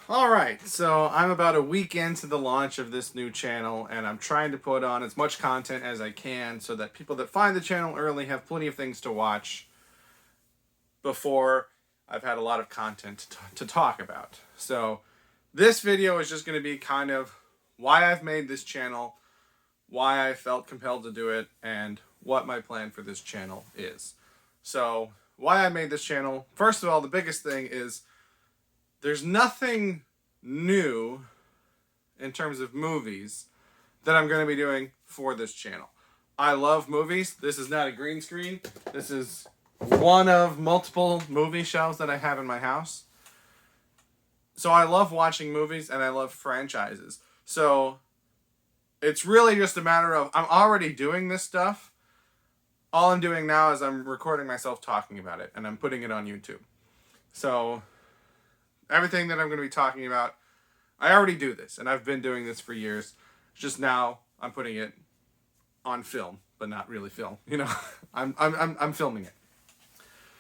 Alright, so I'm about a week into the launch of this new channel, and I'm trying to put on as much content as I can so that people that find the channel early have plenty of things to watch before I've had a lot of content to talk about. So this video is just going to be kind of why I've made this channel, why I felt compelled to do it, and what my plan for this channel is. So why I made this channel, first of all, the biggest thing is there's nothing new in terms of movies that I'm going to be doing for this channel. I love movies. This is not a green screen. This is one of multiple movie shelves that I have in my house. So I love watching movies and I love franchises. So it's really just a matter of I'm already doing this stuff. All I'm doing now is I'm recording myself talking about it and I'm putting it on YouTube. So everything that I'm going to be talking about, I already do this, and I've been doing this for years. Just now, I'm putting it on film, but not really film. You know, I'm filming it.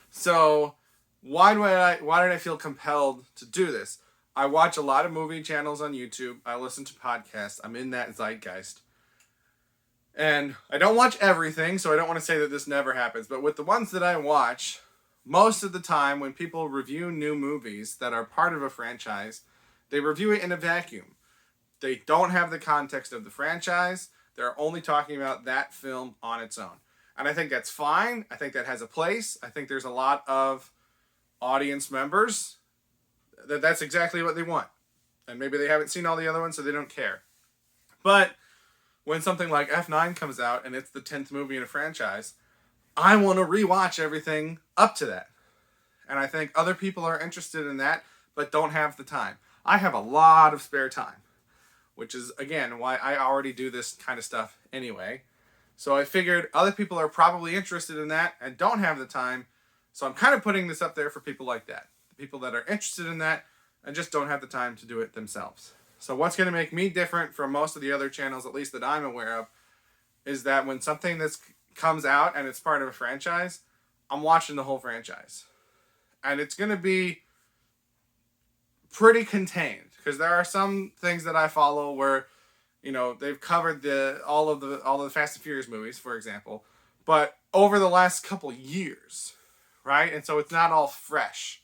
So why did I feel compelled to do this? I watch a lot of movie channels on YouTube. I listen to podcasts. I'm in that zeitgeist. And I don't watch everything, so I don't want to say that this never happens. But with the ones that I watch, most of the time when people review new movies that are part of a franchise, they review it in a vacuum. They don't have the context of the franchise. They're only talking about that film on its own. And I think that's fine. I think that has a place. I think there's a lot of audience members that's exactly what they want. And maybe they haven't seen all the other ones, so they don't care. But when something like F9 comes out and it's the 10th movie in a franchise, I want to rewatch everything up to that. And I think other people are interested in that, but don't have the time. I have a lot of spare time, which is, again, why I already do this kind of stuff anyway. So I figured other people are probably interested in that and don't have the time. So I'm kind of putting this up there for people like that. The people that are interested in that and just don't have the time to do it themselves. So what's going to make me different from most of the other channels, at least that I'm aware of, is that when something that's comes out and it's part of a franchise, I'm watching the whole franchise. And it's going to be pretty contained because there are some things that I follow where, you know, they've covered all of the Fast and Furious movies, for example, but over the last couple years, right? And so it's not all fresh.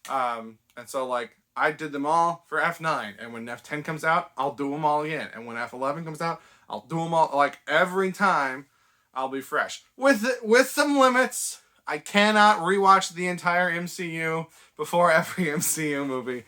And so like I did them all for F9, and when F10 comes out, I'll do them all again. And when F11 comes out, I'll do them all. Like every time, I'll be fresh. With some limits, I cannot rewatch the entire MCU before every MCU movie.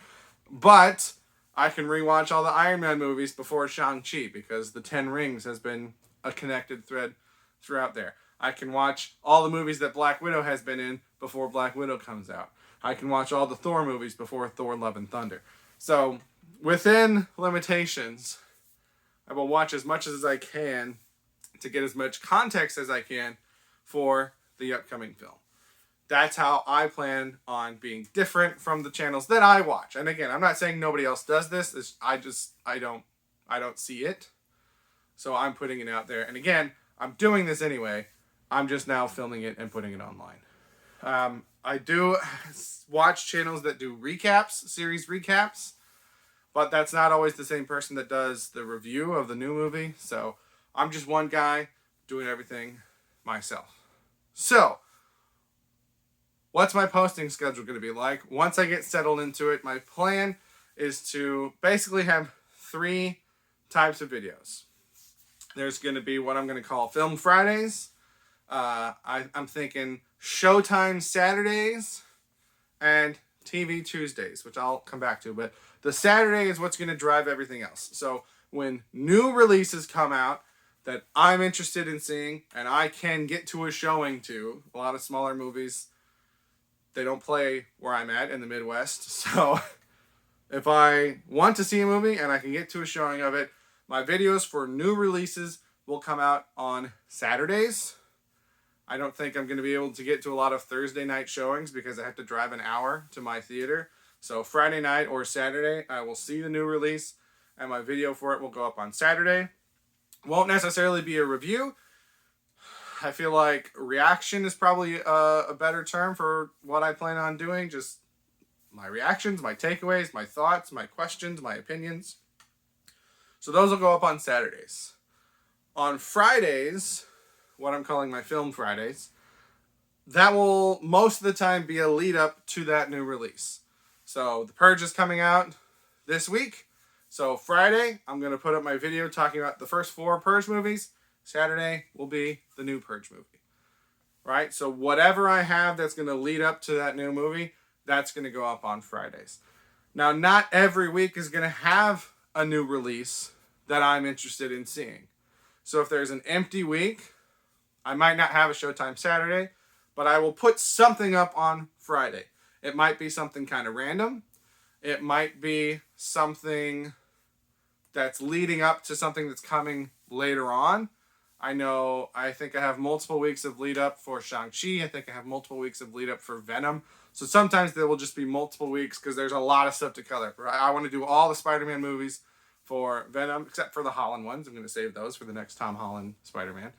But I can rewatch all the Iron Man movies before Shang-Chi because the 10 Rings has been a connected thread throughout there. I can watch all the movies that Black Widow has been in before Black Widow comes out. I can watch all the Thor movies before Thor Love and Thunder. So, within limitations, I will watch as much as I can to get as much context as I can for the upcoming film. That's how I plan on being different from the channels that I watch. And again, I'm not saying nobody else does this. I don't see it. So I'm putting it out there. And again, I'm doing this anyway. I'm just now filming it and putting it online. I do watch channels that do recaps, series recaps, but that's not always the same person that does the review of the new movie. So I'm just one guy doing everything myself. So, what's my posting schedule going to be like? Once I get settled into it, my plan is to basically have 3 types of videos. There's going to be what I'm going to call Film Fridays. I'm thinking Showtime Saturdays and TV Tuesdays, which I'll come back to. But the Saturday is what's going to drive everything else. So when new releases come out that I'm interested in seeing and I can get to a showing to, a lot of smaller movies, they don't play where I'm at in the Midwest. So if I want to see a movie and I can get to a showing of it, my videos for new releases will come out on Saturdays. I don't think I'm going to be able to get to a lot of Thursday night showings because I have to drive an hour to my theater. So Friday night or Saturday, I will see the new release and my video for it will go up on Saturday. Won't necessarily be a review. I feel like reaction is probably a better term for what I plan on doing. Just my reactions, my takeaways, my thoughts, my questions, my opinions. So those will go up on Saturdays. On Fridays, what I'm calling my Film Fridays, that will most of the time be a lead up to that new release. So The Purge is coming out this week. So Friday, I'm going to put up my video talking about the first 4 Purge movies. Saturday will be the new Purge movie. Right? So whatever I have that's going to lead up to that new movie, that's going to go up on Fridays. Now, not every week is going to have a new release that I'm interested in seeing. So if there's an empty week, I might not have a Showtime Saturday, but I will put something up on Friday. It might be something kind of random. It might be something that's leading up to something that's coming later on. I think I have multiple weeks of lead up for Shang-Chi. I think I have multiple weeks of lead up for Venom. So sometimes there will just be multiple weeks because there's a lot of stuff to cover. I want to do all the Spider-Man movies for Venom, except for the Holland ones. I'm going to save those for the next Tom Holland Spider-Man.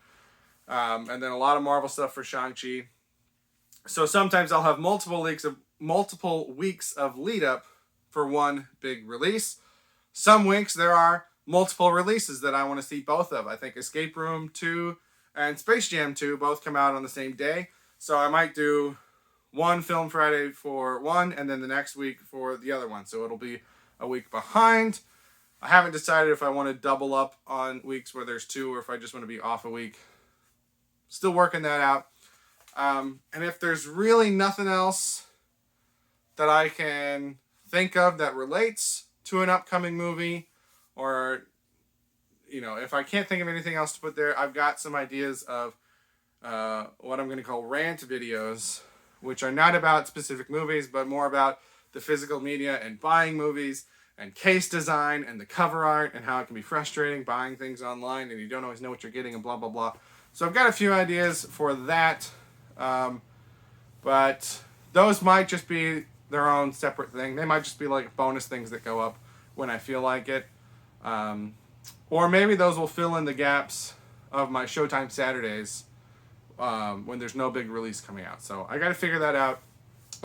And then a lot of Marvel stuff for Shang-Chi. So sometimes I'll have multiple weeks of lead up for one big release. Some weeks there are multiple releases that I want to see both of. I think Escape Room 2 and Space Jam 2 both come out on the same day. So I might do one Film Friday for one and then the next week for the other one. So it'll be a week behind. I haven't decided if I want to double up on weeks where there's 2 or if I just want to be off a week. Still working that out. And if there's really nothing else that I can think of that relates to an upcoming movie, or, if I can't think of anything else to put there, I've got some ideas of what I'm going to call rant videos, which are not about specific movies, but more about the physical media and buying movies and case design and the cover art and how it can be frustrating buying things online and you don't always know what you're getting and blah, blah, blah. So I've got a few ideas for that, but those might just be their own separate thing. They might just be like bonus things that go up when I feel like it. Or maybe those will fill in the gaps of my Showtime Saturdays when there's no big release coming out. So I got to figure that out.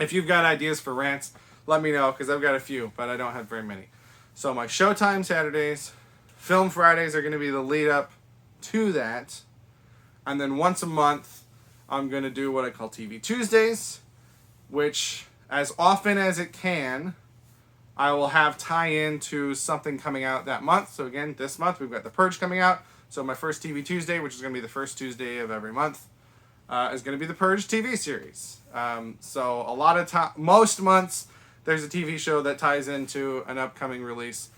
If you've got ideas for rants, let me know because I've got a few, but I don't have very many. So my Showtime Saturdays, Film Fridays are going to be the lead up to that. And then once a month, I'm going to do what I call TV Tuesdays, which as often as it can, I will have tie-in to something coming out that month. So again, this month we've got The Purge coming out. So my first TV Tuesday, which is going to be the first Tuesday of every month, is going to be The Purge TV series. So a lot of time, most months, there's a TV show that ties into an upcoming release.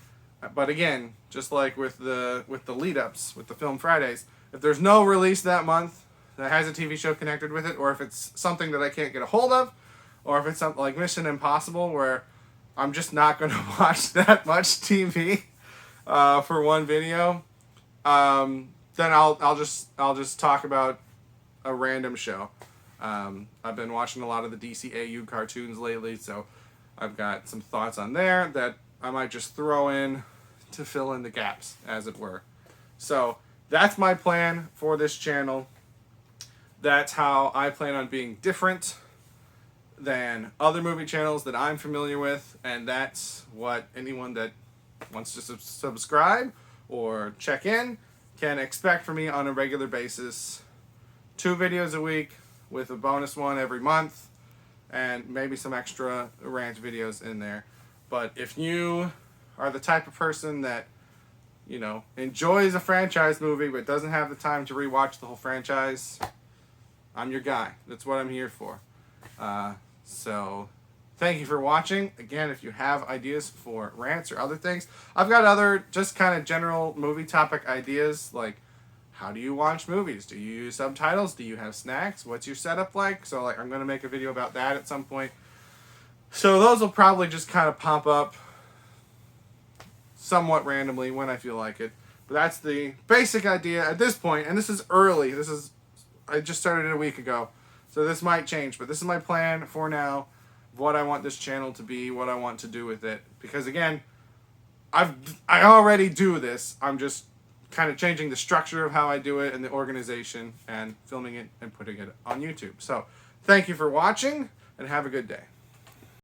But again, just like with the lead-ups, with the Film Fridays, if there's no release that month that has a TV show connected with it, or if it's something that I can't get a hold of, or if it's something like Mission Impossible where I'm just not going to watch that much TV for one video, then I'll just talk about a random show. I've been watching a lot of the DCAU cartoons lately, so I've got some thoughts on there that I might just throw in to fill in the gaps, as it were. So that's my plan for this channel. That's how I plan on being different than other movie channels that I'm familiar with, and that's what anyone that wants to subscribe or check in can expect from me on a regular basis. 2 videos a week with a bonus one every month and maybe some extra rant videos in there. But if you are the type of person that enjoys a franchise movie but doesn't have the time to rewatch the whole franchise, I'm your guy. That's what I'm here for. So thank you for watching. Again, if you have ideas for rants or other things, I've got other just kind of general movie topic ideas, like how do you watch movies? Do you use subtitles? Do you have snacks? What's your setup like? So I'm going to make a video about that at some point. So those will probably just kind of pop up somewhat randomly when I feel like it. But that's the basic idea at this point, and this is early. I just started it a week ago. So this might change, but this is my plan for now, what I want this channel to be, what I want to do with it. Because again, I already do this. I'm just kind of changing the structure of how I do it and the organization and filming it and putting it on YouTube. So thank you for watching and have a good day.